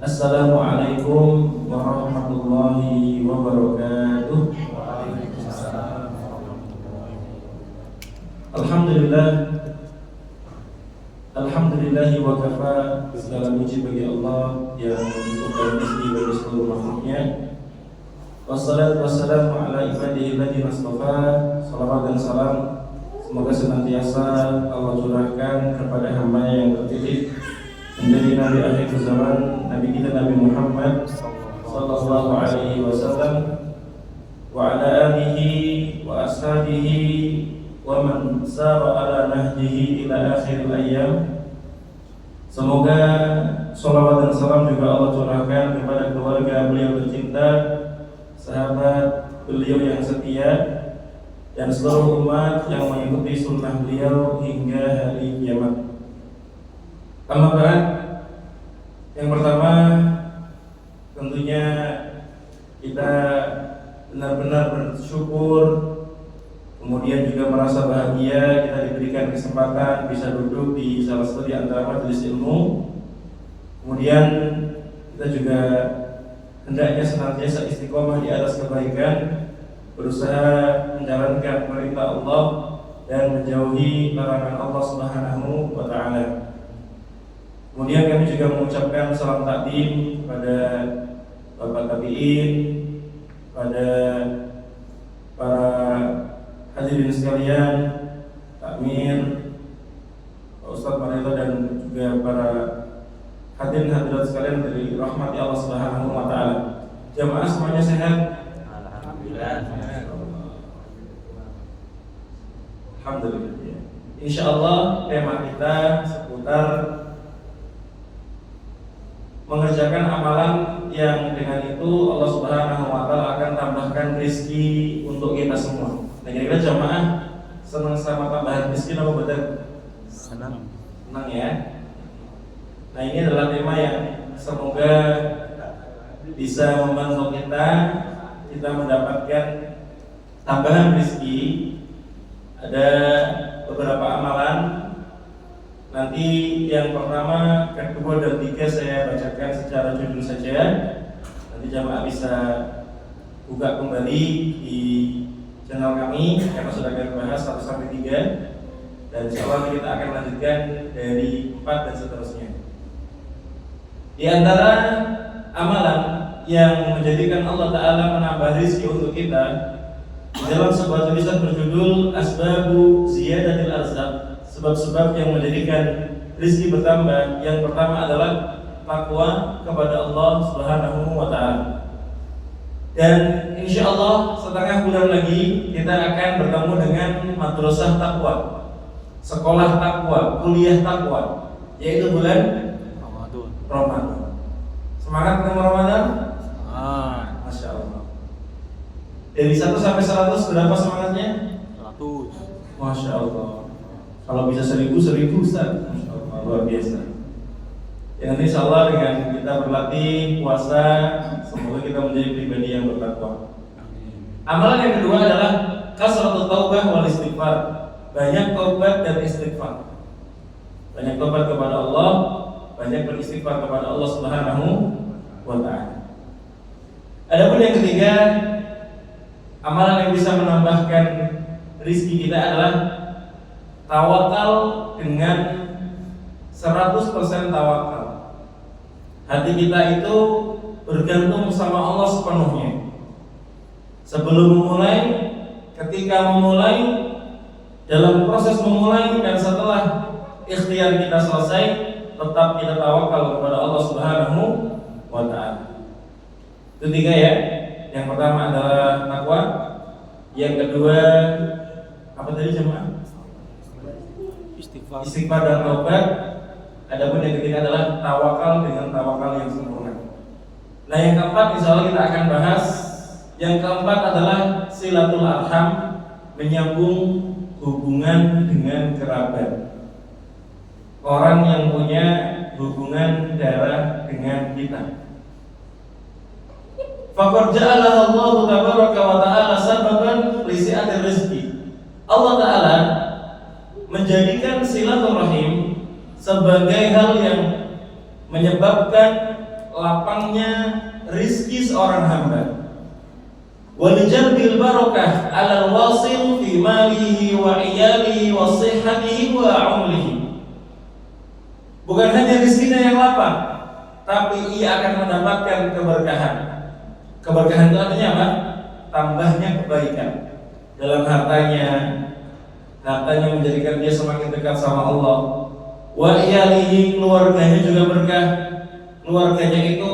Assalamualaikum warahmatullahi wabarakatuh. Alhamdulillah, alhamdulillahi wa kafa. Segala puji bagi Allah yang mencukupkan rezeki bagi seluruh makhluknya. Wassalatu wassalamu ala ibadihi alladziina astafa. Salawat dan salam semoga senantiasa Allah curahkan kepada hamba-Nya yang terpilih, menjadi nabi akhir zaman, nabi kita Nabi Muhammad sallallahu alaihi wasallam, wa ala alihi wa ashabihi wa man sara ala nahjihi ila akhir ayyam. Semoga salawat dan salam juga Allah curahkan kepada keluarga beliau tercinta, sahabat beliau yang setia, dan seluruh umat yang mengikuti sunnah beliau hingga hari kiamat. Amma ba'd, yang pertama tentunya kita benar-benar bersyukur, kemudian juga merasa bahagia kita diberikan kesempatan bisa duduk di salah satu di antara majelis ilmu. Kemudian kita juga hendaknya senantiasa istiqomah di atas kebaikan, berusaha menjalankan perintah Allah dan menjauhi larangan Allah Subhanahu wa taala. Kemudian kami juga mengucapkan salam takdim kepada Bapak Tabi'in, pada para hadirin sekalian, takmir, Pak Ustadz Marito, dan juga para hadirin hadirat sekalian dari rahmati Allah Subhanahu wa taala. Jamaah semuanya sehat? Alhamdulillah. Alhamdulillah. Insyaallah tema kita seputar mengerjakan amalan yang dengan itu Allah Subhanahu wa taala akan tambahkan rezeki untuk kita semua. Nah, kira-kira jamaah senang sama tambahan rezeki apa betul? Senang. Senang ya. Nah, ini adalah tema yang semoga bisa membantu kita mendapatkan tambahan rezeki. Ada beberapa amalan. Nanti yang pertama, kedua, dan tiga saya bacakan secara judul saja. Nanti jamaah bisa buka kembali di channel kami karena sudah kami bahas 1 sampai 3. Dan insyaallah kita akan lanjutkan dari 4 dan seterusnya. Di antara amalan yang menjadikan Allah Ta'ala menambah rezeki untuk kita, di dalam sebuah tulisan berjudul Asbabu Ziyadatil Arzaq, sebab-sebab yang menjadikan rezeki bertambah, yang pertama adalah takwa kepada Allah Subhanahu wa taala. Dan insyaallah setengah bulan lagi kita akan bertemu dengan madrasah takwa, sekolah takwa, kuliah takwa, yaitu bulan Ramadan. Semangat ketemu Ramadan? Masya Allah. Dari 1 sampai 100 berapa semangatnya? 100. Masya Allah. Kalau bisa 1000 Ustaz, Masya Allah, luar biasa. Ya, nanti insya Allah dengan kita berlatih puasa, semoga kita menjadi pribadi yang bertakwa. Amalan yang kedua adalah kasratul taubah wal istighfar, banyak taubat dan istighfar. Banyak taubat kepada Allah, banyak beristighfar kepada Allah Subhanahu wa taala. Adapun yang ketiga, amalan yang bisa menambahkan rezeki kita adalah tawakal dengan 100% tawakal. Hati kita itu bergantung sama Allah sepenuhnya. Sebelum memulai, ketika memulai, dalam proses memulai, dan setelah ikhtiar kita selesai, tetap kita tawakal kepada Allah Subhanahu wa taala. Itu 3 ya. Yang pertama adalah takwa, yang kedua apa tadi jemaah? Istighfar dan taubat. Adapun yang ketiga adalah tawakal dengan tawakal yang sempurna. Nah, yang keempat insyaallah kita akan bahas. Yang keempat adalah silatul arham, menyambung hubungan dengan kerabat. Orang yang punya hubungan darah dengan kita. Faqad ja'ala Allah tabaraka wa ta'ala sababan li si'atir rizqi. Allah Ta'ala menjadikan silaturahim sebagai hal yang menyebabkan lapangnya rizki seorang hamba. Walijalbil barakah 'alal wasil fi malihi wa iyalihi wa sihhatihi wa umrihi. Bukan hanya rizkinya yang lapang, tapi ia akan mendapatkan keberkahan. Keberkahan itu artinya apa? Tambahnya kebaikan dalam hartanya. Hartanya menjadikan dia semakin dekat sama Allah. Wa iyalihi, keluarganya juga berkah. Keluarganya itu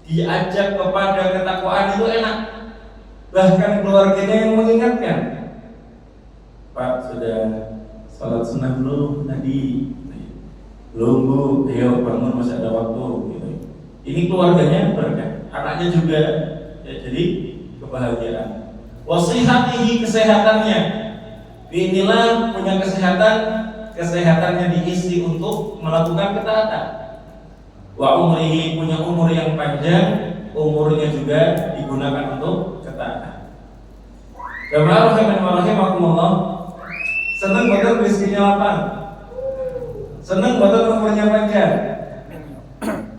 diajak kepada ketakwaan itu enak. Bahkan keluarganya yang mengingatkan, Pak, sudah salat sunnah belum tadi? Belum Bu, ayo bangun masih ada waktu gitu. Ini keluarganya berkah, anaknya juga ya, jadi kebahagiaan. Wasihatihi, kesehatannya. Inilah punya kesehatan, kesehatannya diisi untuk melakukan ketaatan. Wa umrihi, punya umur yang panjang, umurnya juga digunakan untuk ketaatan. Jamaah rahimani wa rahimakumullah, senang betul rezekinya lapang, senang betul umurnya panjang.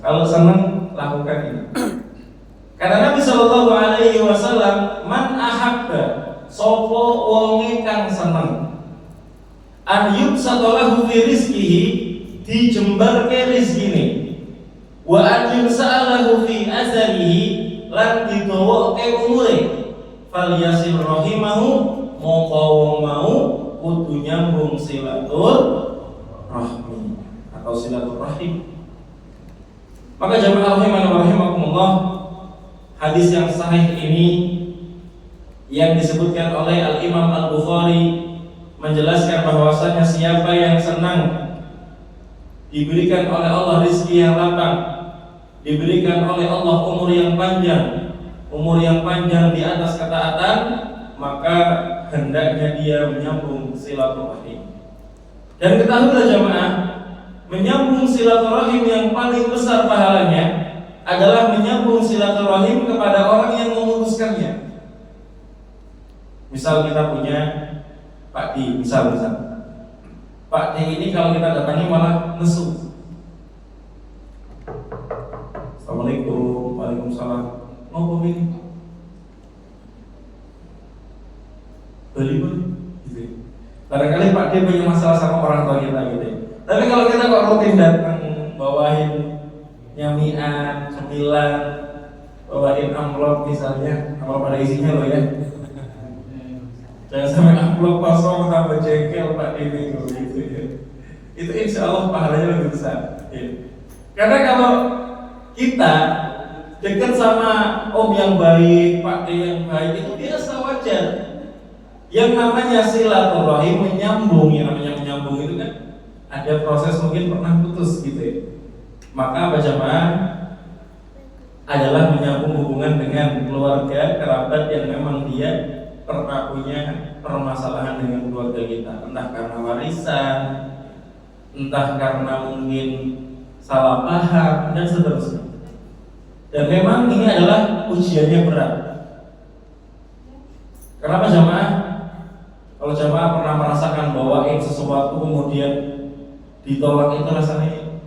Kalau senang, lakukan ini. Karena Nabi Shallallahu Alaihi Wasallam, man ahabba, sopo wonge kang seneng, an yubsatalahu fi rizkihi, dijembarke rizkine, wa an yusa'alahu fi azalihi, lan didawoke umure, falyasil rahimahu, mongko wong mau kudu nyambung silatur rahmi atau silatur rahim. Maka jamaah rahimani wa rahimakumullah, hadis yang sahih ini yang disebutkan oleh Al-Imam Al-Bukhari menjelaskan bahwasanya siapa yang senang diberikan oleh Allah rizki yang lapang, diberikan oleh Allah umur yang panjang di atas ketaatan, maka hendaknya dia menyambung silaturahim. Dan ketahuilah jamaah, menyambung silaturahim yang paling besar pahalanya adalah menyambung silaturahim kepada orang yang memutuskannya. Misal kita punya Pak D, misal Pak D ini kalau kita datangi malah nesu. Assalamualaikum, waalaikumsalam. Mau ini? Beli gitu. Barangkali Pak D punya masalah sama orang tua kita gitu. Tapi kalau kita kok rutin datang bawain nyamian, cemilan, bawain amplop misalnya, amplop pada isinya loh ya. Jangan sampai amplop kosong tambah jengkel Pak D gitu ya. Itu insya Allah pahalanya lebih besar. Ya. Karena kalau kita dekat sama om yang baik, Pak D yang baik, itu biasa wajar. Yang namanya silaturahim menyambung, yang namanya menyambung itu kan ada proses mungkin pernah putus gitu ya. Maka apa jamaah adalah menyambung hubungan dengan keluarga, kerabat yang memang dia pernah punya permasalahan dengan keluarga kita, entah karena warisan, entah karena mungkin salah paham dan seterusnya. Dan memang ini adalah ujiannya berat. Kenapa jamaah? Kalau jamaah pernah merasakan bawain sesuatu kemudian ditolak, itu rasanya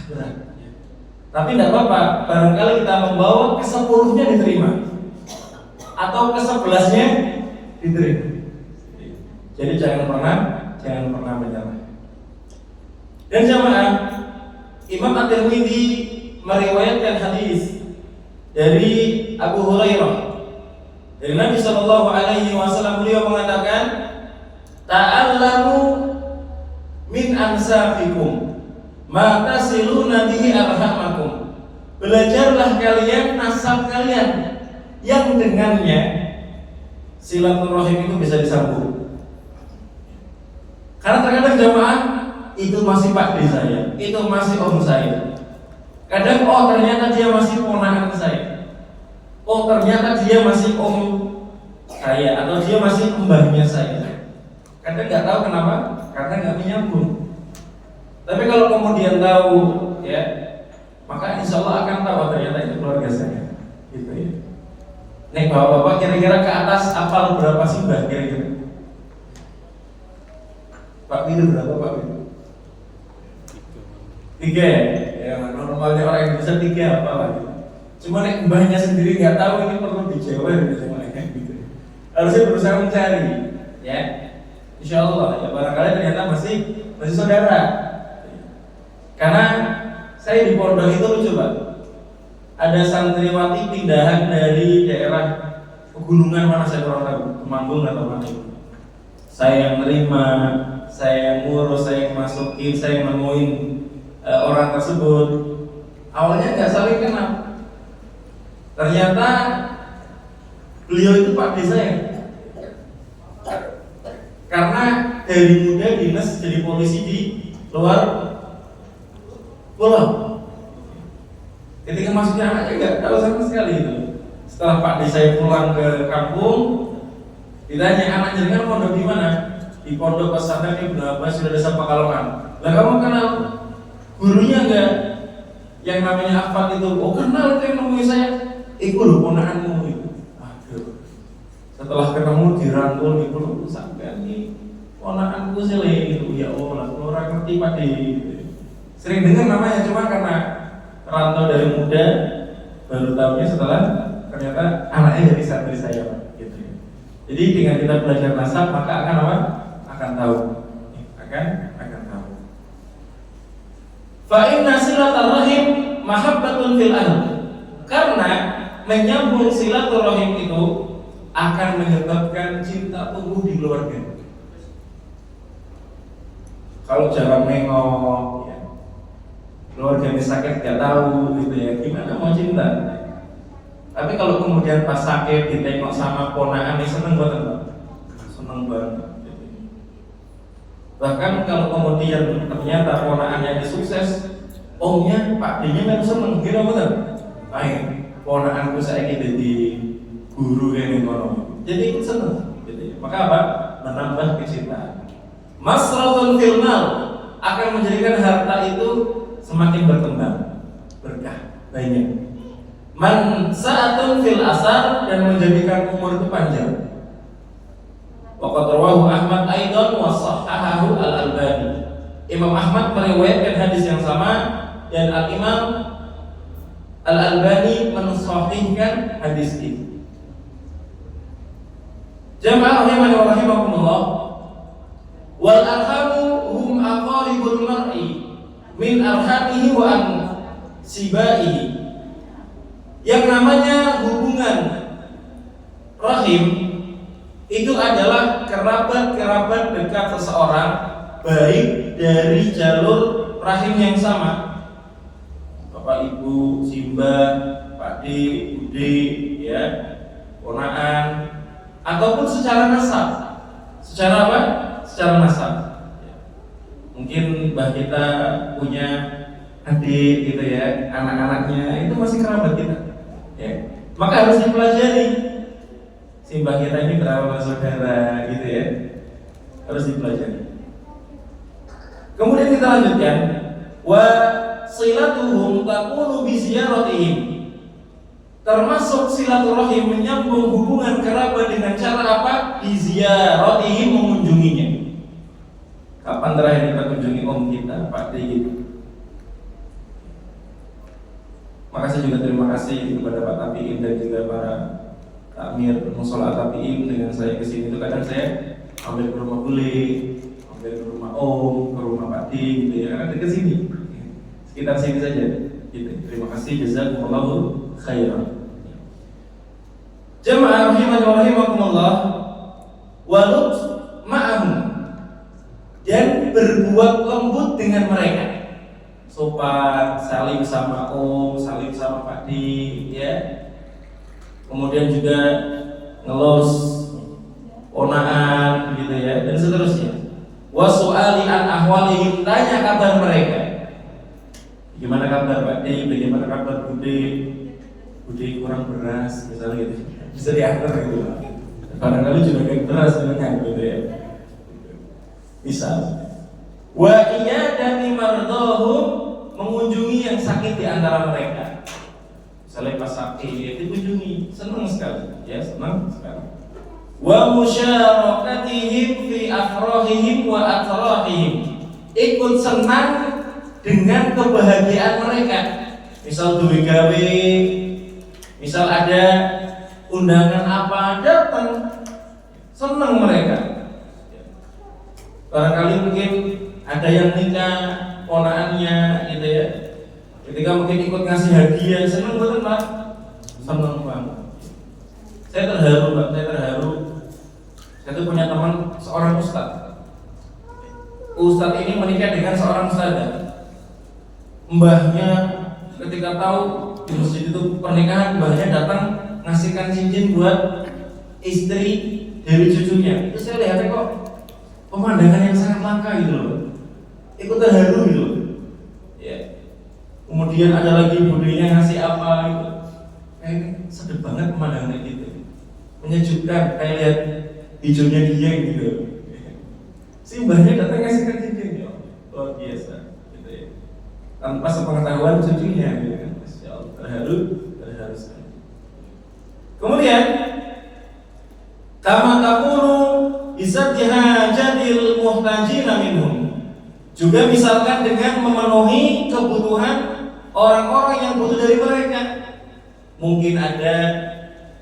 berat. Tapi tidak apa-apa, barangkali kita membawa ke-10-nya diterima atau ke-11-nya diterima. Jadi jangan pernah menyerah. Dan jamaah, Imam At-Tirmidzi meriwayatkan hadis dari Abu Hurairah dari Nabi Shallallahu Alaihi Wasallam, beliau mengatakan, ta'allamu min ansafikum ma tasiluna bihi arhamakum. Belajarlah kalian nasab kalian yang dengannya silaturahim itu bisa disambung. Karena terkadang jamaah itu masih Pak D saya, itu masih om saya. Kadang ternyata dia masih ponakan saya. Ternyata dia masih om saya atau dia masih mbahnya saya. Kadang nggak tahu kenapa, karena nggak menyambung. Tapi kalau kemudian tahu, ya, maka insya Allah akan tahu ternyata itu keluarga saya. Gitu ya. Nih bapak-bapak, kira-kira ke atas hafal berapa sih mbah kira-kira? Pak Widu berapa Pak Widu? 3. Ya, karena normalnya orang Indonesia 3 apa lagi. Cuma nek mbahnya sendiri nggak tahu ini perlu dijawab gitu. Harusnya berusaha mencari, ya. Insya Allah ya barangkali ternyata masih saudara. Karena saya di pondok itu lucu Pak. Ada santriwati pindahan dari daerah pegunungan mana saya kurang tahu, Temanggung atau mana itu. Saya yang nerima, saya yang ngurus, saya yang masukin, saya yang nemuin orang tersebut. Awalnya nggak saling kenal. Ternyata beliau itu Pak D saya. Karena dari muda dinas jadi polisi di luar pulau. Ketika masuknya anaknya nggak tahu sama sekali itu. Setelah Pak D saya pulang ke kampung, ditanya anak jenengan pondok di mana? Di pondok pesantren Ibnu Abbas sudah desa Pekalongan. Lah kamu kenal gurunya enggak? Yang namanya Afat itu? Oh kenal, itu yang nemui saya. Iku lho ponakanmu itu. Aduh. Setelah ketemu dirangkul itu sampai ini ponakanku sih itu. Ya Allah, orang ngerti Pak D. Sering dengar namanya cuma karena rantau dari muda baru tahunya setelah ternyata anaknya jadi santri saya Pak. Gitu. Jadi dengan kita belajar nasab maka akan apa? Akan tahu. Akan tahu. Fa inna silaturrahim mahabbatun fil ard. Karena menyambung silaturrahim itu akan menyebabkan cinta tumbuh di keluarga. Kalau jarang nengok, ya, keluarganya sakit gak tahu gitu ya, gimana mau cinta? Tapi kalau kemudian pas sakit ditengok sama ponakan, seneng banget, seneng banget. Bahkan kalau kemudian ternyata ponakannya sukses, omnya Pak D-nya memang seneng, kira bener. Baik, ponakanku saya jadi guru yang ekonomi, jadi ikut seneng. Gitu. Maka apa? Menambah kecintaan. Masratul filmal akan menjadikan harta itu semakin berkembang, berkah, banyak. Mansa'atun fil asar dan menjadikan umur itu panjang. Waqad rawahu Ahmad aidan wa shahhahahu Al-Albani. Imam Ahmad meriwayatkan hadis yang sama dan Al-Imam Al-Albani menshahihkan hadis ini. Jamaah rahimani wa rahimakumullah. Wal arhamu hum aqaribul mar'i min arhamihi wa ansibaihi. Yang namanya hubungan rahim itu adalah kerabat-kerabat dekat seseorang, baik dari jalur rahim yang sama, bapak ibu, simbah, pak D, bude, ya, ponakan, ataupun secara nasab. Secara apa? Secara nasab. Mungkin mbah kita punya adik gitu ya, anak-anaknya itu masih kerabat kita. Ya. Maka harus dipelajari simbah kita ini berapa saudara gitu ya, harus dipelajari. Kemudian kita lanjutkan, wa silatuhum takunu bi ziyaratihim. Termasuk silaturahim menyambung hubungan kerabat dengan cara apa? Bi ziyaratihim, mengunjunginya. Kapan terakhir kita kunjungi om kita, Pak D gitu? Maka saya juga terima kasih kepada Pak Tapiin dan juga para takmir musola Tapiin. Dengan saya kesini itu kadang saya ambil ke rumah bule, ambil ke rumah om, ke rumah Pak D gitu ya, karena dekat sini, sekitar sini saja gitu. Terima kasih, jazakumullahu khairan. Jamaah rahimani wa rahimakumullah, walut ma'ahum, dan berbuat lembut dengan mereka, sopan, saling sama om, saling sama Pak D, ya. Kemudian juga ngelos ponaan gitu ya, dan seterusnya. Wa su'ali an ahwalihim, tanya kabar mereka. Gimana kabar Pak D? Bagaimana kabar Bude? Bude kurang beras, misalnya gitu. Bisa diantar gitu. Kadang-kadang juga kayak beras dengan gitu ya. Bisa. Wa iyadati mardhahum, mengunjungi yang sakit di antara mereka. Misalnya pas sakit dikunjungi, senang sekali, ya senang sekali. Wa musyarakatihim fi afrahihim wa atrahihim, ikut senang dengan kebahagiaan mereka. Misal duwe gawe, misal ada undangan apa, datang, senang mereka. Barangkali mungkin ada yang nikah ponakannya gitu ya. Ketika mungkin ikut ngasih hadiah, senang betul Pak? Senang banget. Saya terharu Pak, saya terharu. Saya tuh punya teman seorang ustadz. Ustadz ini menikah dengan seorang ustadzah. Mbahnya ketika tahu di masjid itu pernikahan, mbahnya datang ngasihkan cincin buat istri dari cucunya. Itu saya lihatnya kok pemandangan yang sangat langka gitu loh. Ikut terharu gitu loh. Ya. Kemudian ada lagi budenya ngasih apa gitu. Kayak sedih banget pemandangan gitu. Menyejukkan, kayak lihat hijaunya dia gitu. Si mbahnya datang ngasihkan cincin, luar biasa. Tanpa sepengetahuan cucunya, gitu kan? Masya Allah, terharu sekali. Kemudian, kama takunu bisa dihajadil muhtajina minhum. Juga misalkan dengan memenuhi kebutuhan orang-orang yang butuh dari mereka. Mungkin ada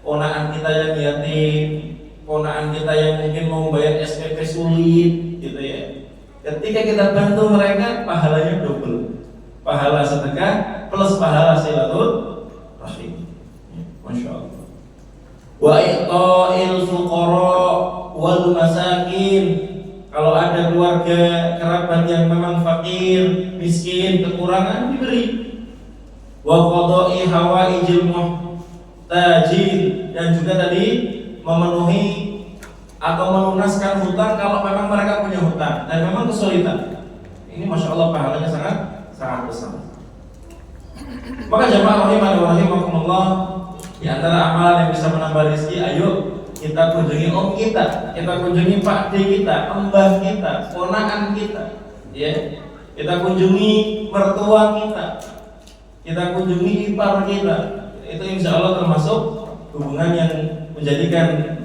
ponakan kita yang yatim, ponakan kita yang mungkin mau bayar SPP sulit, gitu ya. Ketika kita bantu mereka, pahalanya double. Pahala sedekah plus pahala silaturahim. Masya Allah. Wa i'ta'il fuqara wal masakin. Kalau ada keluarga kerabat yang memang fakir, miskin, kekurangan, diberi. Wa qada'i hawaijil muhtajin, dan juga tadi memenuhi atau melunaskan hutang kalau memang mereka punya hutang dan memang kesulitan. Ini Masya Allah pahalanya sangat besar. Maka jamaah rahimani wa rahimakumullah, di antara amalan yang bisa menambah rezeki, ayo kita kunjungi om kita kunjungi pak D kita, mbah kita, ponakan kita, ya. Kita kunjungi mertua kita kunjungi ipar kita. Itu insya Allah termasuk hubungan yang menjadikan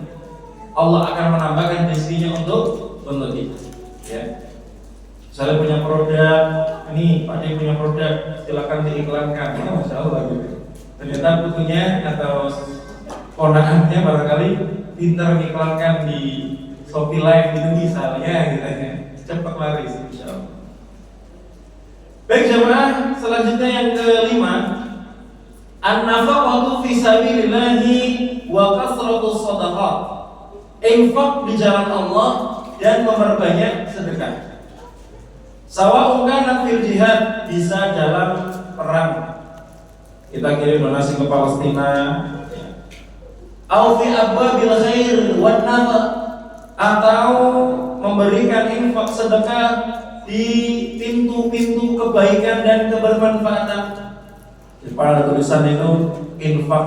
Allah akan menambahkan rezekinya untuk kita, ya. Saya punya produk, ini Pak D punya produk, silakan diiklankan. Ya, Masya Allah gitu. Ternyata putunya atau ponakannya barangkali pintar mengiklankan di Shopee Live gitu misalnya, gitu ya. Cepat laris, Insya Allah. Baik jemaah, selanjutnya yang kelima, an-nafaqatu fi sabilillahi wa kasratus shadaqat. Infak di jalan Allah dan memperbanyak sedekah. Sawa'un kana fil jihad, bisa dalam perang. Kita kirim donasi ke Palestina. Au fi abwabil khair wan nafa, atau memberikan infak sedekah di pintu-pintu kebaikan dan kebermanfaatan. Pada tulisan itu infak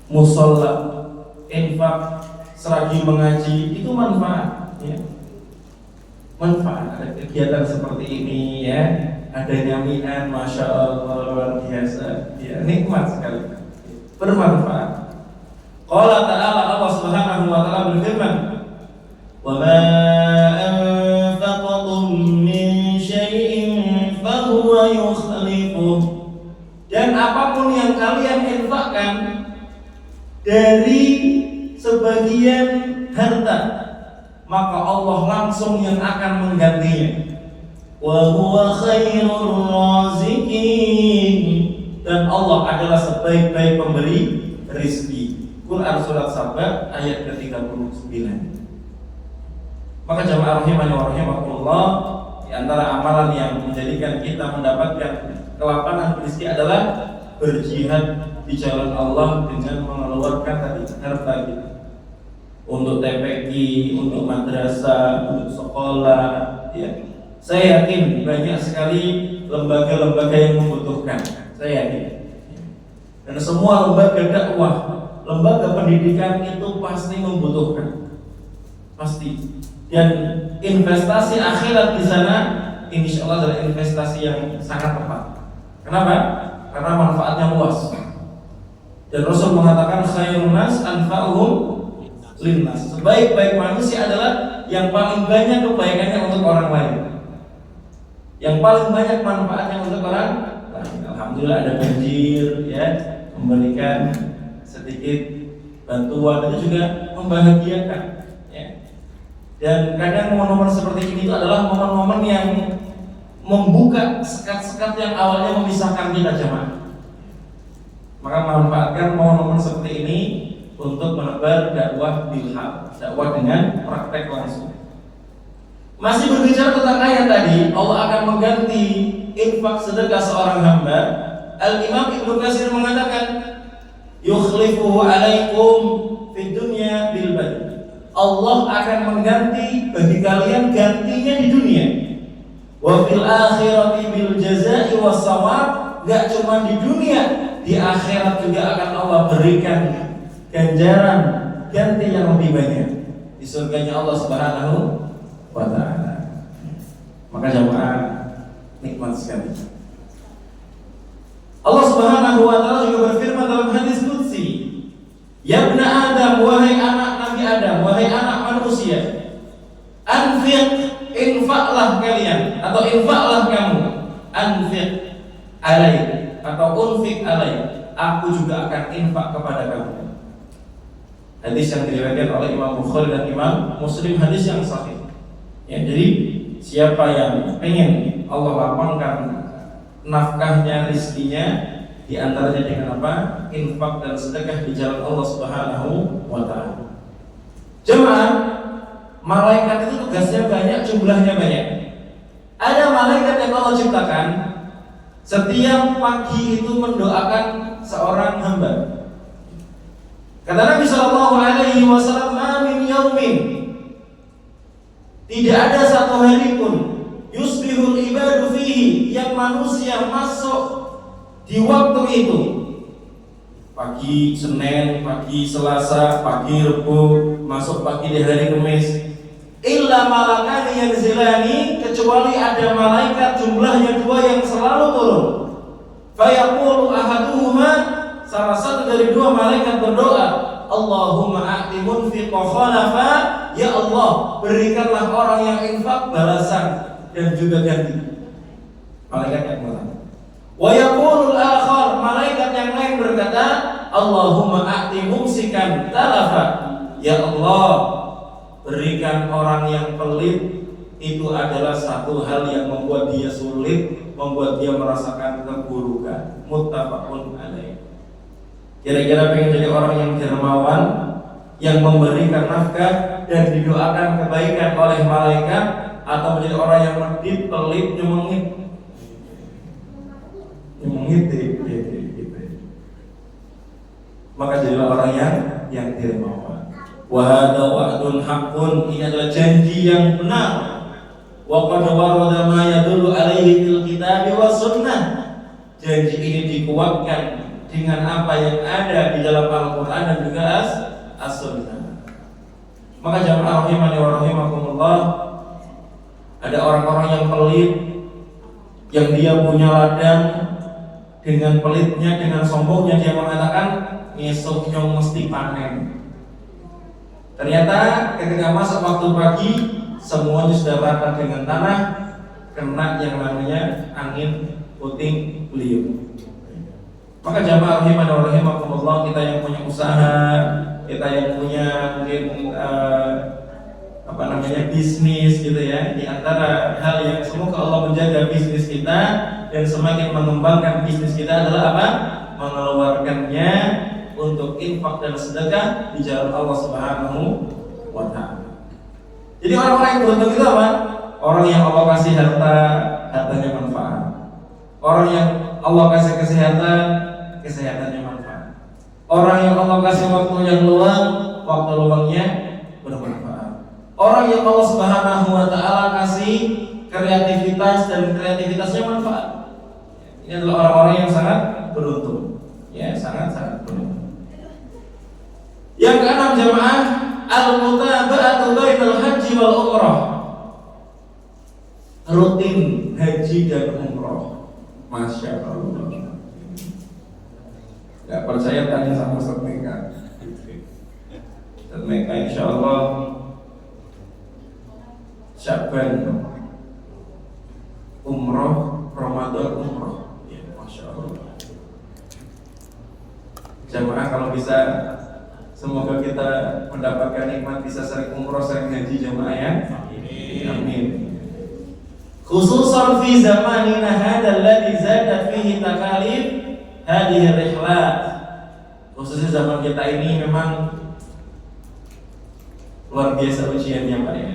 musola, infak selagi mengaji, itu manfaat, ya. Manfaat ada kegiatan seperti ini, ya, ada nyamian, Masya Allah luar biasa, ya, nikmat sekali, bermanfaat. Qala ta'ala, Allah Subhanahu wa ta'ala berfirman, wa ma anfaqtum min syai'in fahuwa yukhlifuh. Dan apapun yang kalian infakkan dari sebagian harta, maka Allah langsung yang akan menggantinya. Wa huwa khairur raziqin, dan Allah adalah sebaik-baik pemberi rezeki. Quran surat Saba ayat ke-39. Maka jamaah rahimani wa rahimakumullah, di antara amalan yang menjadikan kita mendapatkan kelapangan rezeki adalah berjihad di jalan Allah dengan mengeluarkan tadi harta kita. Untuk TPQ, untuk madrasah, untuk sekolah, ya. Saya yakin banyak sekali lembaga-lembaga yang membutuhkan. Saya yakin. Dan semua lembaga dakwah, lembaga pendidikan itu pasti membutuhkan. Pasti. Dan investasi akhirat di sana insya Allah adalah investasi yang sangat tepat. Kenapa? Karena manfaatnya luas. Dan Rasul mengatakan khairun nas anfa'uhum linnas. Sebaik-baik manusia adalah yang paling banyak kebaikannya untuk orang lain. Yang paling banyak manfaatnya untuk orang lain. Alhamdulillah ada banjir, ya, memberikan sedikit bantuan itu juga membahagiakan, ya. Dan kadang momen-momen seperti ini itu adalah momen-momen yang membuka sekat-sekat yang awalnya memisahkan kita, jemaah. Maka manfaatkan momen-momen seperti ini untuk menebar dakwah bilhal, dakwah dengan praktek langsung. Masih berbicara tentang ayat tadi, Allah akan mengganti infak sedekah seorang hamba. Al-Imam Ibnu Katsir mengatakan, yukhlifuhu alaikum fid dunya bil bad. Allah akan mengganti bagi kalian gantinya di dunia. Wa fil akhirati bil jazaa'i was shawab. Enggak cuma di dunia, di akhirat juga akan Allah berikan ganjaran ganti yang lebih banyak di surganya Allah Subhanahu wa ta'ala. Maka jamaah nikmat sekali. Allah Subhanahu wa ta'ala juga berfirman dalam hadis qudsi, ya ibna Adam, wahai anak Nabi Adam, wahai anak manusia, anfiq, infaklah kalian atau infaklah kamu, anfiq alai atau unfiq alai, aku juga akan infak kepada kamu. Hadis yang diriwayatkan oleh Imam Bukhari dan Imam Muslim, hadis yang sahih. Ya, jadi siapa yang ingin Allah lapangkan nafkahnya, rizkinya, di antaranya dengan apa? Infak dan sedekah di jalan Allah Subhanahu wa ta'ala. Jemaah, malaikat itu tugasnya banyak, jumlahnya banyak. Ada malaikat yang Allah ciptakan setiap pagi itu mendoakan seorang hamba. Kata Nabi sallallahu alaihi wasallam, "Ma min yaumin", tidak ada satu hari pun, yusbihul ibadu fihi, yang manusia masuk di waktu itu, pagi Senin, pagi Selasa, pagi Rebo, masuk pagi di hari Kamis, illa malakani yanzilani, kecuali ada malaikat jumlahnya 2 yang selalu turun. Fayaqulu ahaduhuma, salah satu dari 2 malaikat berdoa, Allahumma a'ti munfiqa khalafa, ya Allah, berikanlah orang yang infak balasan dan juga ganti. Malaikat yang pertama. Wa yaqulul akhar, malaikat yang lain berkata, Allahumma a'ti mumsikan talafa, ya Allah, berikan orang yang pelit, itu adalah satu hal yang membuat dia sulit, membuat dia merasakan keburukan. Muttafaqun alaih. Kira-kira pengen jadi orang yang dermawan, yang memberikan nafkah dan didoakan kebaikan oleh malaikat, atau menjadi orang yang medit, pelit, nyemengit gitu. Maka jadilah orang yang dermawan. Wa hadza wa'dun haqqun, ini adalah janji yang benar. Wa qad warada ma yadullu alaihi fil kitab was sunnah. Janji ini dikuatkan dengan apa yang ada di dalam Al-Quran dan juga As-Sunnah. Maka jamaah rahimani wa rahimakumullah, ada orang-orang yang pelit, yang dia punya ladang, dengan pelitnya, dengan sombongnya dia mengatakan ngesuk nyong mesti panen. Ternyata ketika masuk waktu pagi, semuanya sudah rata dengan tanah, kena yang namanya angin puting beliung. Maka jamaah rahimani wa rahimakumullah, kita yang punya usaha, kita yang punya mungkin bisnis gitu ya, di antara hal yang semoga Allah menjaga bisnis kita dan semakin mengembangkan bisnis kita adalah apa? Mengeluarkannya untuk infak dan sedekah di jalan Allah Subhanahu wa ta'ala. Jadi orang-orang yang beruntung itu apa? Orang yang Allah kasih harta, hartanya manfaat. Orang yang Allah kasih kesehatan, kesehatannya manfaat. Orang yang Allah kasih waktu yang luang, waktu luangnya bermanfaat. Orang yang Allah Subhanahu wa ta'ala kasih kreativitas dan kreativitasnya manfaat. Ini adalah orang-orang yang sangat beruntung. Ya, sangat-sangat beruntung. Yang keenam jemaah, al-mutaba'atu bainal haji wal umrah. Rutin haji dan umrah. Masya Allah. Gak percaya tanya sama Ustaz Meka. Ustaz Meka insya Allah Sya'ban umrah Jamaah kalau bisa, semoga kita mendapatkan nikmat bisa sering umroh, sering haji jamaah ya. Amin. Khususan fi zamanina hadzal ladzi zadat fihi takalif hadhihi rihlat. Khususnya zaman kita ini memang luar biasa ujiannya Pak ya.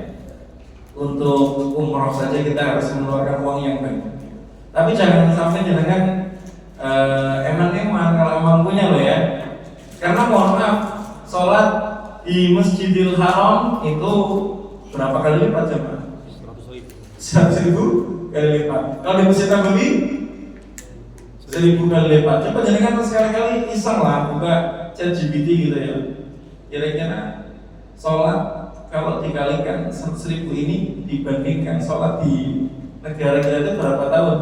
Untuk umroh saja kita harus mengeluarkan uang yang banyak. Tapi jangan sampai jangan eman-eman kalau emang punya loh ya. Karena mohon maaf, sholat di Masjidil Haram itu berapa kali lipat jemaah? 100.000 kali lipat. Kalau di Masjid Nabawi 1.000 kali lipat. Coba jangan sekali-kali iseng lah buka ChatGPT gitu ya. Kira-kira sholat kalau dikalikan 100.000 ini dibandingkan sholat di negara kita itu berapa tahun?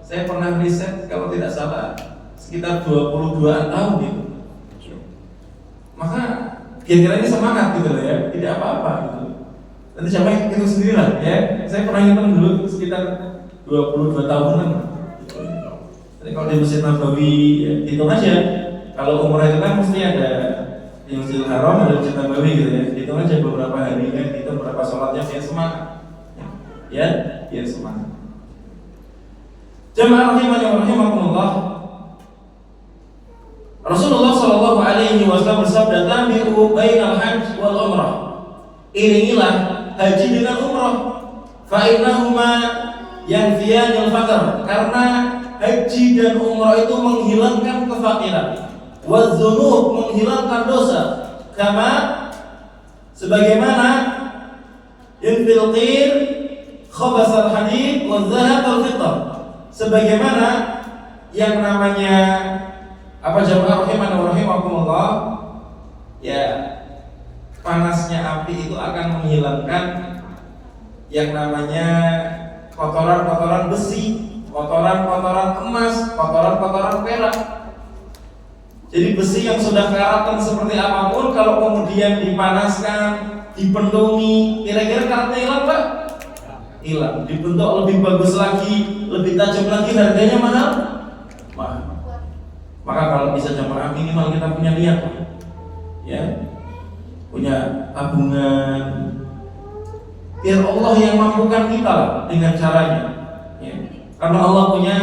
Saya pernah riset kalau tidak salah sekitar 22 tahun gitu. Maka kira-kira ini semangat gitu loh ya, tidak apa-apa gitu. Nanti siapa yang hitung sendiri lah ya. Saya pernah hitung dulu sekitar 22 tahunan. Jadi kalau di Masjid Nabawi ya, hitung aja. Kalau umrah itu kan mesti ada di Masjidil Haram, ada Masjid Nabawi gitu ya. Hitung aja beberapa harinya, hitung berapa sholatnya, biar semangat. Ya, biar semangat. Jemaah rahimani wa rahimakumullah. Rasulullah sallallahu alaihi wasallam bersabda, "Tabi'u bainal hajj wal umrah." Iringilah haji dengan umrah. Fa innahuma yanfiyanil faqr. Karena haji dan umrah itu menghilangkan kefakiran. Wa dzunub, menghilangkan dosa. Kama sebagaimana yanfil qir khabasal hadid wa dhahab al fitr. Sebagaimana yang namanya apa jamaah rahimani wa rahimakumullah ya, panasnya api itu akan menghilangkan yang namanya kotoran-kotoran besi, kotoran-kotoran emas, kotoran-kotoran perak. Jadi besi yang sudah karatan seperti apapun, kalau kemudian dipanaskan, dipendungi, kira-kira karatnya hilang Pak? Hilang. Dibentuk lebih bagus lagi, lebih tajam lagi, harganya mahal? Mahal. Maka kalau bisa jamaah minimal kita punya niat, ya, punya tabungan, biar Allah yang mampukan kita dengan caranya, ya. Karena Allah punya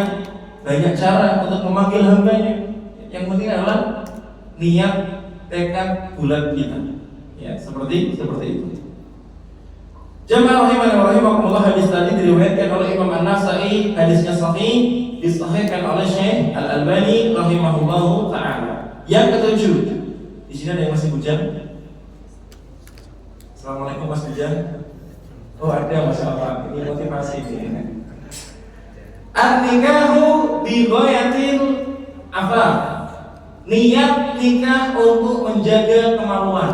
banyak cara untuk memanggil hambanya. Yang penting adalah niat, tekad bulat kita, ya, seperti itu. Jamaah rahimani wa rahimakumullah, hadis tadi diriwayatkan oleh Imam An-Nasa'i, hadisnya sahih, disahihkan oleh Syekh Al-Albani rahimahullahu taala. Yang ketujuh, di sini ada yang masih hujan. Assalamualaikum Mas Hujan. Oh ada, masya Allah, ini motivasi ini. An-nikahu bi ghayatil afaf. Niat nikah untuk menjaga kemaluan.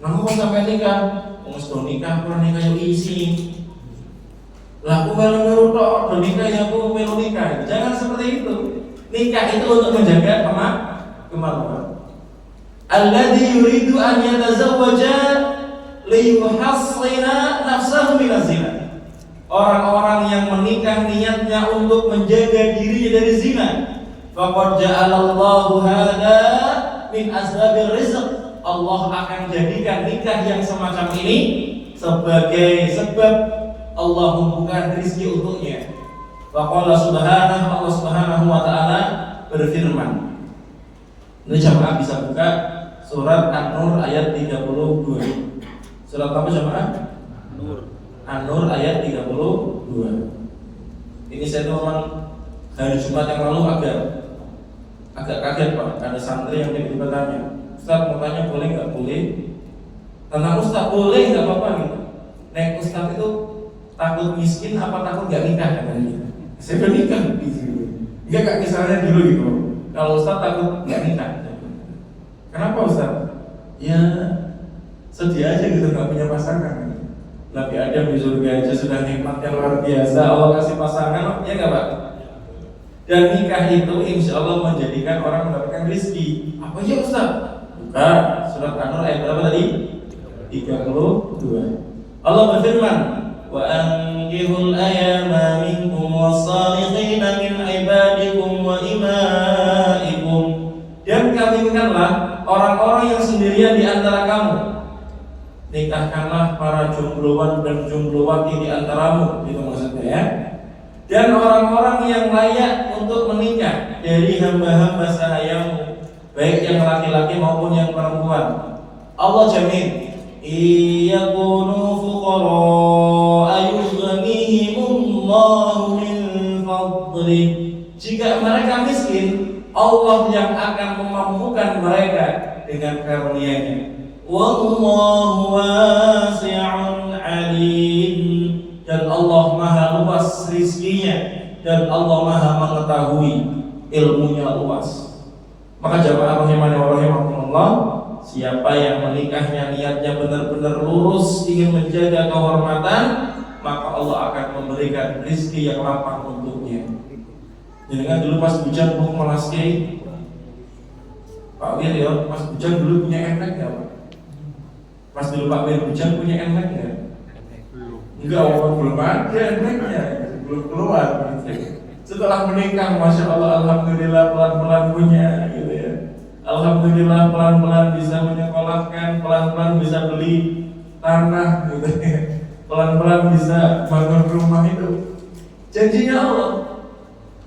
Namun kok sampai nikah? Sudah nikah, pernah nikah yang isi. Lah aku melu tok, do nikah ya aku melu nikah. Jangan seperti itu. Nikah itu untuk menjaga kemaluan. Alladzi yuridu an yatazawwaja liyuhassina nafsahu minaz zina. Orang-orang yang menikah niatnya untuk menjaga dirinya dari zina. Faqad ja'alallahu hadza min asbabir rizq. Allah akan jadikan nikah yang semacam ini sebagai sebab Allah membuka rezeki untuknya. Wa qala subhanahu, Allah subhanahu wa ta'ala berfirman. Ini jamaah bisa buka surat An-Nur ayat 32. Surat apa jamaah? An-Nur ayat 32. Ini saya teman hari Jumat yang lalu agak kaget Pak. Ada santri yang tiba-tiba tanya, Ustaz mau tanya boleh nggak boleh? Tentang Ustaz boleh nggak apa-apa gitu. Nek Ustaz itu takut miskin apa takut nggak nikah katanya? Saya udah nikah gitu. Enggak kak misalnya dulu gitu. Kalau Ustaz takut nggak nikah. Kenapa Ustaz? Ya sedih aja gitu nggak punya pasangan. Nabi Adam di surga aja sudah nikmat yang luar biasa. Allah kasih pasangan, ya nggak Pak? Dan nikah itu insya Allah menjadikan orang mendapatkan rezeki. Apa ya Ustaz? Buka surat An-Nur ayat berapa tadi? 32. Allah berfirman, wa ankihul ayama minkum was-salihin min ibadikum wa imaikum kawinkanlah orang-orang yang sendirian di antara kamu. Nikahkanlah para jombloan dan jomblowati di antaramu, itu maksudnya ya. Dan orang-orang yang layak untuk menikah dari hamba-hamba sahayamu, baik yang laki-laki maupun yang perempuan. Allah jamin, iyakunu fuqara yughnihimullahu min fadli. Jika mereka miskin, Allah yang akan memampukan mereka dengan karunia-Nya. Wallahu wasi'un alim. Dan Allah maha luas rizkinya, dan Allah maha mengetahui, ilmunya luas. Maka jamaah rahimani wa rahimakumullah, siapa yang menikahnya niatnya benar-benar lurus, ingin menjaga kehormatan, maka Allah akan memberikan rizki yang lapang untuknya. Jangan dulu pas hujan mau melaski, Pak Wir ya, pas hujan dulu punya efek nggak Pak? Pas dulu Pak Wir hujan punya efek nggak? Enggak, belum ada efeknya, belum keluar gitu. Setelah menikah, masya Allah, alhamdulillah pelan-pelan punya gitu ya. Alhamdulillah pelan-pelan bisa menyekolahkan, pelan-pelan bisa beli tanah gitu ya. Pelan-pelan bisa bangun rumah itu. Janjinya Allah.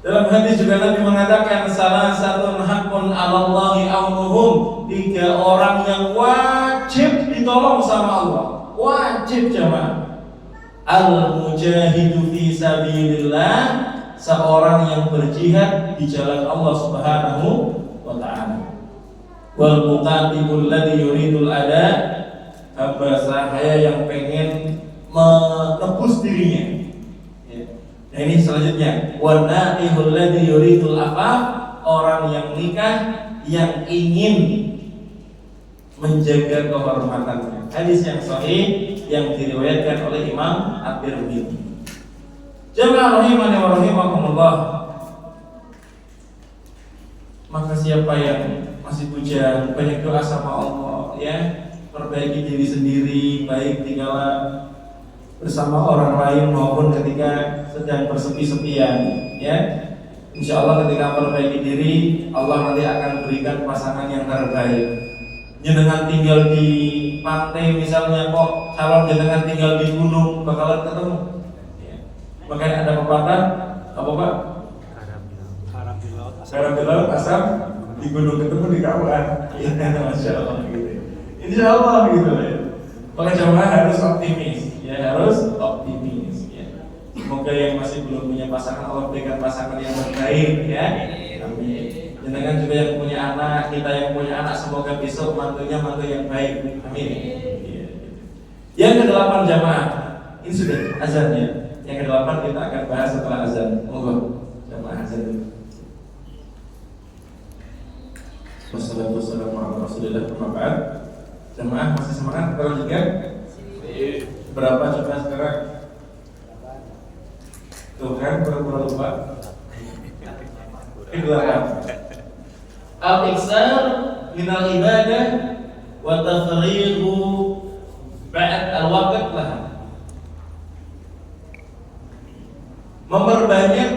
Dalam hadis juga Nabi mengatakan salah satu hakun 'alallahi aunuhum, 3 orang yang wajib ditolong sama Allah. Wajib jamaah. Al-mujahidu fi sabilillah, seorang yang berjihad di jalan Allah Subhanahu wa ta'ala. Wal muqatibul ladzi yuridul ada, hamba sahaya yang pengen menebus dirinya. Nah ini selanjutnya, wan naqihul ladzi yuridul afaf, orang yang nikah yang ingin menjaga kehormatannya. Hadis yang sahih yang diriwayatkan oleh Imam At-Tirmidzi. Jamaah rahimani wa rahimakumullah. Maka siapa yang masih bujang, banyak doa sama Allah ya, perbaiki diri sendiri, baik tinggal bersama orang lain maupun ketika sedang bersepi-sepian ya. Insya Allah ketika perbaiki diri, Allah nanti akan berikan pasangan yang terbaik. Jenengan tinggal di pantai misalnya, kok calon jenengan tinggal di gunung, bakalan ketemu ya. Makanya ada pepatah apa Pak? Garam di laut, asam di gunung, ketemu di kauan ya. Masya Allah gitu. Insya Allah gitu ya. Maka jamaah harus optimis ya, harus optimis ya. Semoga yang masih belum punya pasangan, Allah berikan pasangan yang terbaik ya. Amin. Jangan juga yang punya anak, kita yang punya anak, semoga besok mantunya mantu yang baik. Amin. Yang ke-8 jamaah, ini sudah azannya. Yang ke-8 kita akan bahas setelah azan. Monggo jamaah azan dulu. Wassalatu wassalamu ala Rasulillah wa ba'd. Jamaah masih semangat kalau juga? Berapa coba sekarang? Tuh kan pura-pura lupa. Kedelapan. Al-iksar minal ibadah wa tafrighu ba'd al-waqt laha. Memperbanyak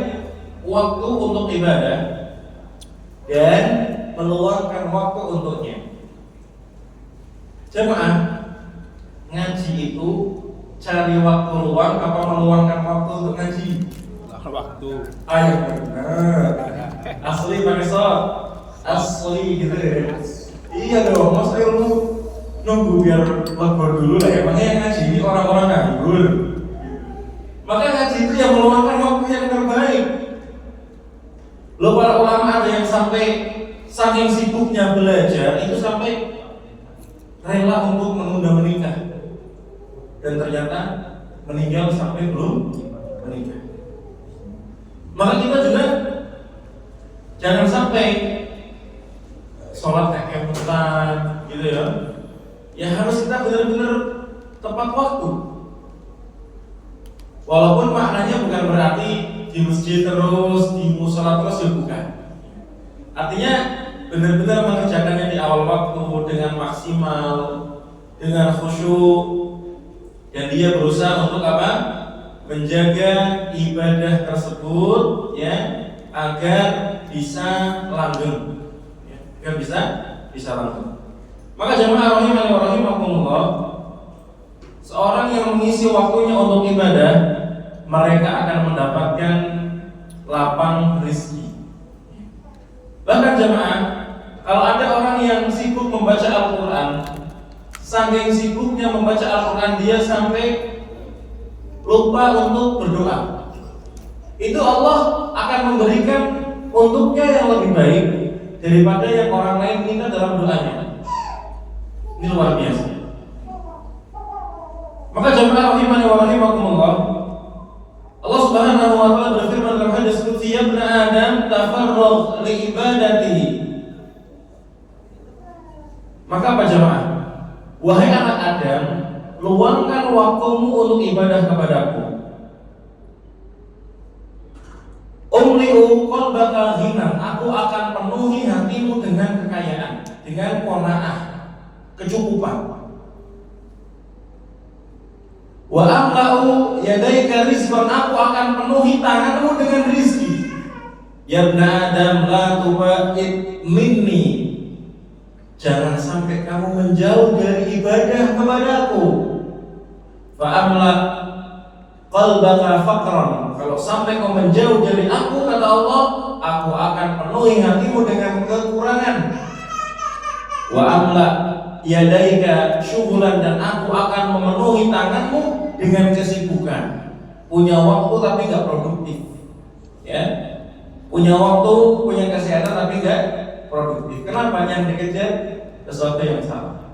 waktu untuk ibadah dan meluangkan waktu untuknya. Jemaah, ngaji itu cari waktu luang apa meluangkan waktu untuk ngaji? Waktu. Ayo benar. Asli pakai shot. Asli gitu ya. Iya dong, mas ilmu nunggu biar lebur dulu lah. Emangnya yang ngaji ini orang-orang nganggur. Maka ngaji itu yang meluangkan waktu yang terbaik. Lo para ulama ada yang sampai saking sibuknya belajar itu sampai rela untuk menunda menikah, dan ternyata meninggal sampai belum menikah. Maka kita juga jangan sampai sholat kekemutan gitu ya. Ya harus kita benar-benar tepat waktu. Walaupun maknanya bukan berarti di masjid terus, di musola terus, ya bukan. Artinya benar-benar mengerjakannya di awal waktu dengan maksimal, dengan khusyuk, dan dia berusaha untuk apa? Menjaga ibadah tersebut ya, agar bisa langgeng, ya, agar bisa bisa langsung. Maka jamaah rahimani wa rahimakumullah, seorang yang mengisi waktunya untuk ibadah, mereka akan mendapatkan lapang rezeki. Bahkan jamaah, kalau ada orang yang sibuk membaca Al-Quran, saking sibuknya membaca Al-Quran dia sampai lupa untuk berdoa, itu Allah akan memberikan untuknya yang lebih baik daripada yang orang lain minta dalam doanya. Ini luar biasa. Maka jamaah rahimani wa rahimakumullah, Allah Subhanahu wa taala berfirman dalam hadis qudsi, "Ya ibnu Adam, tafarragh li ibadatihi." Maka apa jamaah? Wahai anak Adam, luangkan waktumu untuk ibadah kepadaku. Umli'u qalbaka ghinan, aku akan penuhi hatimu dengan kekayaan, dengan qanaah, kecukupan. Wa amla'u yadaika rizqan, aku akan penuhi tanganmu dengan rizki. Ya ibnu Adam, la tuba'id minni, jangan sampai kamu menjauh dari ibadah kepadaku. Fa'amla qalbaka faqran, kalau sampai kau menjauh dari aku, kata Allah, aku akan penuhi hatimu dengan kekurangan. Wa amla yadaika syughlan, dan aku akan memenuhi tanganmu dengan kesibukan. Punya waktu tapi nggak produktif, ya. Punya waktu, punya kesehatan tapi nggak produktif. Kenapa? Yang dikejar sesuatu yang salah.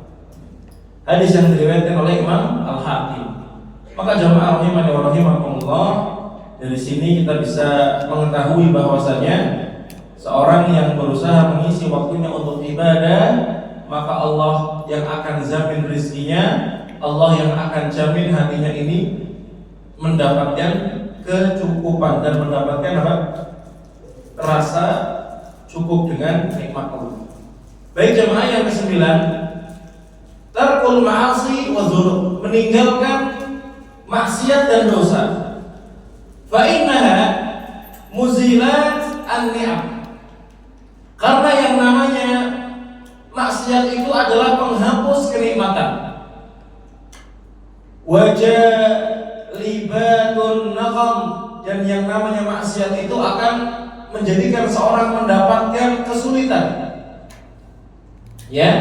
Hadis yang diriwayatkan oleh Imam Al-Hakim. Maka jamaah rahimani wa rahimakumullah, dari sini kita bisa mengetahui bahwasanya seorang yang berusaha mengisi waktunya untuk ibadah, maka Allah yang akan jamin rezekinya, Allah yang akan jamin hatinya ini mendapatkan kecukupan dan mendapatkan apa? Rasa cukup dengan nikmat Allah. Baik jemaah, yang ke-9, tarkul ma'asi wa dzunub, meninggalkan maksiat dan dosa. Fa innaha muzilat an-ni'am, karena yang namanya maksiat itu adalah penghapus kenikmatan. Wajalibatun naqam, dan yang namanya maksiat itu akan menjadikan seorang mendapatkan kesulitan. Ya,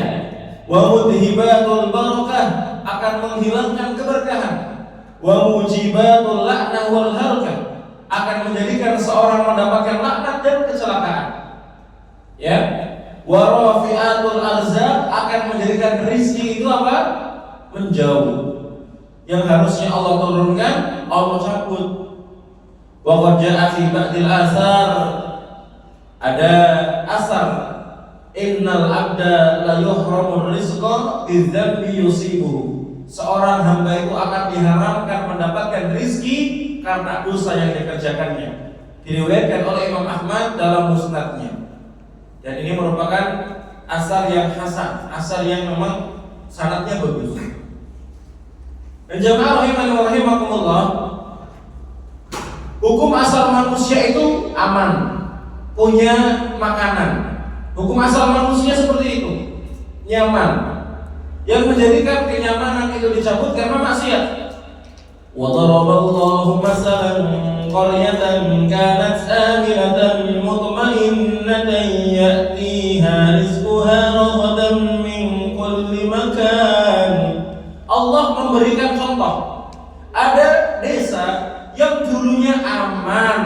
wa mudhibatul barakah, akan menghilangkan keberkahan. Wa mujibatul la'nah wal halakah, akan menjadikan seorang mendapatkan laknat dan kecelakaan. Ya, wa rafi'atul arzaq, akan menjadikan rezeki itu apa? Menjauh. Yang harusnya Allah turunkan, Allah cabut. Wa qad ja'a fi ba'dil asar, ada asar, innal abda la yuhramur rizqa bidzambi yusibuhu, seorang hamba itu akan diharamkan mendapatkan rizki karena dosa yang dikerjakannya. Diriwayatkan oleh Imam Ahmad dalam musnadnya. Dan ini merupakan asar yang hasan, asar yang memang sanadnya bagus. Dan jamaah rahimani wa rahimakumullah, hukum asal manusia itu aman, punya makanan. Hukum asal manusia seperti itu, nyaman. Yang menjadikan kenyamanan itu dicabut karena maksiat. Wa daraballahu masalan qaryatan kanat aminatan mutmainnatan ya'tiha rizquha ragadan min kulli makan. Allah memberikan contoh, ada desa yang dulunya aman,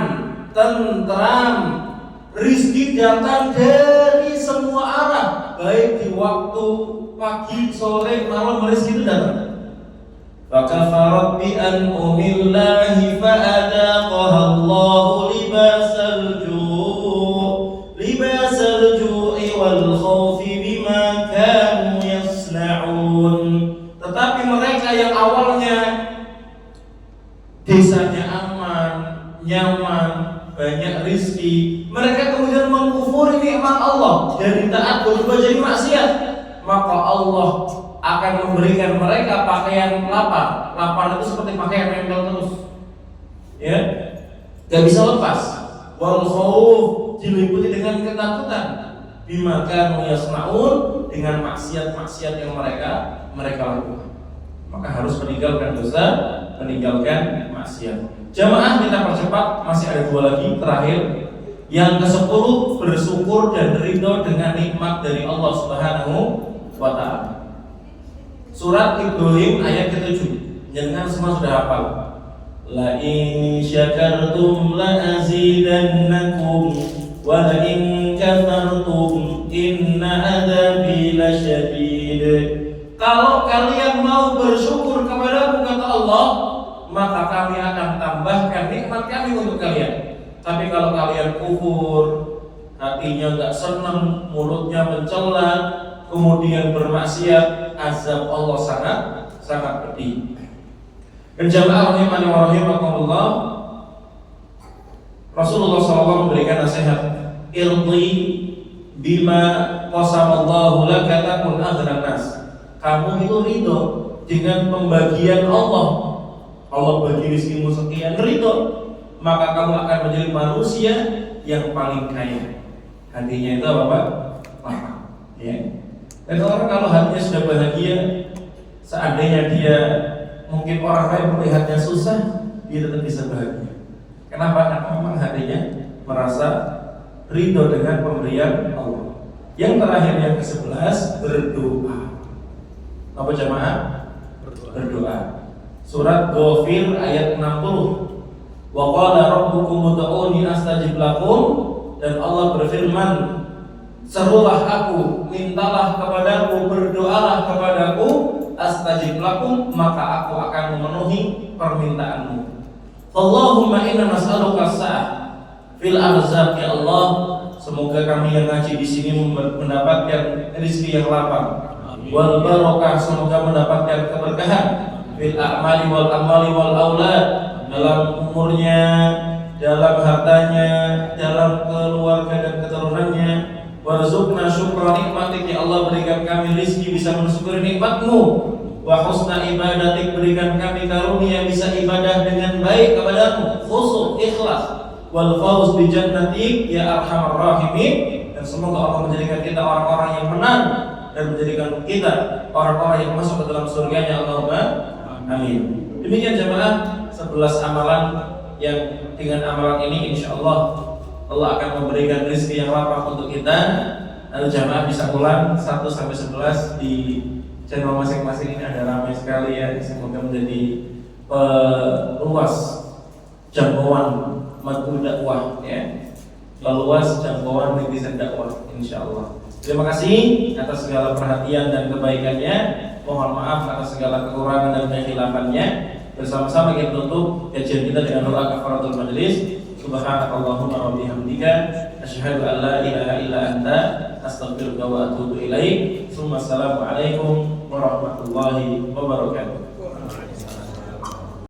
tentram, rizki datang dari semua arah, baik di waktu pagi, sore, malam, rezeki itu datang. Fakafarat bi an'umillahi fa'adaqaha Allahu libasal ju'i wal khawfi bima kanu yasna'un. Tetapi mereka yang awalnya desanya aman, nyaman, banyak rizki, mereka kemudian mengkufuri nikmat Allah, dari taat berubah jadi maksiat, maka Allah akan memberikan mereka pakaian lapar. Lapar itu seperti pakaian nempel terus, ya, gak bisa lepas. Wal khauf, diliputi dengan ketakutan. bima kanu yasnaun, dengan maksiat-maksiat yang mereka lakukan. Maka harus meninggalkan dosa, meninggalkan maksiat. Jamaah, kita percepat, masih ada 2 lagi terakhir. Yang ke-10, bersyukur dan ridho dengan nikmat dari Allah Subhanahu wa ta'ala. Surat Ibrahim ayat ke-7. Jangan semua sudah hafal. La in syakartum la azidannakum wa la in kafartum inna adabi lasyadid. Kalau kalian mau bersyukur kepadaku, kata Allah, maka kami akan tambahkan nikmat kami untuk kalian. Tapi kalau kalian kufur, hatinya enggak senang, mulutnya mencela, kemudian bermaksiat, azab Allah sangat pedih. Dan jamaah rahimani wa rahimakumullah, Rasulullah SAW memberikan nasihat, irdi bima qasamallahu laka takun aghnan nas. Kamu itu ridho dengan pembagian Allah. Allah bagi rizkimu sekian, ridho, maka kamu akan menjadi manusia yang paling kaya. Hatinya itu apa Pak? Lapang, ya. Dan orang kalau hatinya sudah bahagia, seandainya dia mungkin orang lain melihatnya susah, dia tetap bisa bahagia. Kenapa? Karena memang hatinya merasa ridho dengan pemberian Allah. Yang terakhir, yang ke-11, berdoa. Apa jamaah? Berdoa. Surat Ghafir ayat 60. Wa qala rabbukum ud'uni astajib lakum. Dan Allah berfirman, serulah aku, mintalah kepadaku, berdoalah kepadaku, astajib lakum, maka aku akan memenuhi permintaanmu. Allahumma inna nas'aluka as-sa'ah fil arzaq, ya Allah, semoga kami yang ngaji di sini mendapatkan rezeki yang lapang. Wal barakah, semoga mendapatkan keberkahan. Fil a'mali wal amali wal aulad, dalam umurnya, dalam hartanya, dalam keluarga dan keturunannya. Warzuqna syukra nikmatik, ya Allah, berikan kami rezeki bisa mensyukuri nikmat-Mu. Wa husna ibadatik, berikan kami karunia bisa ibadah dengan baik kepadamu, khusyuk, ikhlas. Wal fawz bi jannatik ya arhamar rahimin, dan semoga Allah menjadikan kita orang-orang yang menang dan menjadikan kita orang-orang yang masuk ke dalam surganya. Allahumma amin. Demikian jemaah 11 amalan yang dengan amalan ini insyaallah Allah akan memberikan rezeki yang lapang untuk kita. Lalu jemaah bisa ulang 1 sampai 11 di channel masing-masing, ini ada ramai sekali ya. Semoga menjadi luas jangkauan madhul dakwah ya, luas jangkauan netizen dakwah insyaallah. Terima kasih atas segala perhatian dan kebaikannya. Mohon maaf atas segala kekurangan dan kehilafannya. Bersama-sama kita tutup kajian kita dengan doa kafaratul majlis. Subhanakallahumma wa bihamdika asyhadu an la ilaha illa anta astaghfiruka wa atubu ilaik. Assalamualaikum warahmatullahi wabarakatuh.